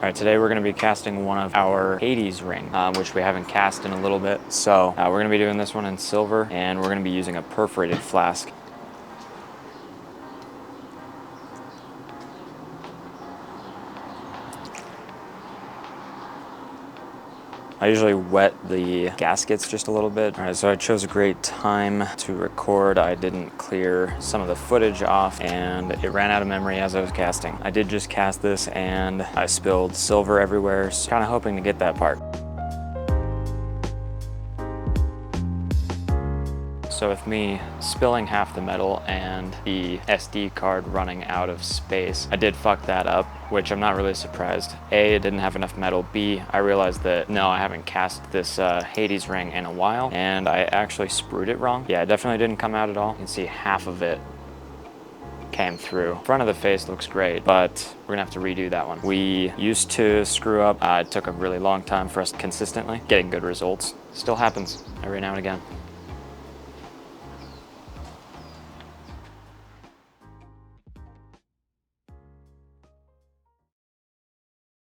All right, today we're gonna be casting one of our Hades ring, which we haven't cast in a little bit. So we're gonna be doing this one in silver, and we're gonna be using a perforated flask. I usually wet the gaskets just a little bit. All right, so I chose a great time to record. I didn't clear some of the footage off and it ran out of memory as I was casting. I did just cast this and I spilled silver everywhere, so kind of hoping to get that part. So with me spilling half the metal and the SD card running out of space, I did fuck that up, which I'm not really surprised. A, it didn't have enough metal. B, I realized that no, I haven't cast this Hades ring in a while, and I actually sprued it wrong. Yeah, it definitely didn't come out at all. You can see half of it came through. Front of the face looks great, but we're gonna have to redo that one. We used to screw up. It took a really long time for us consistently getting good results. Still happens every now and again.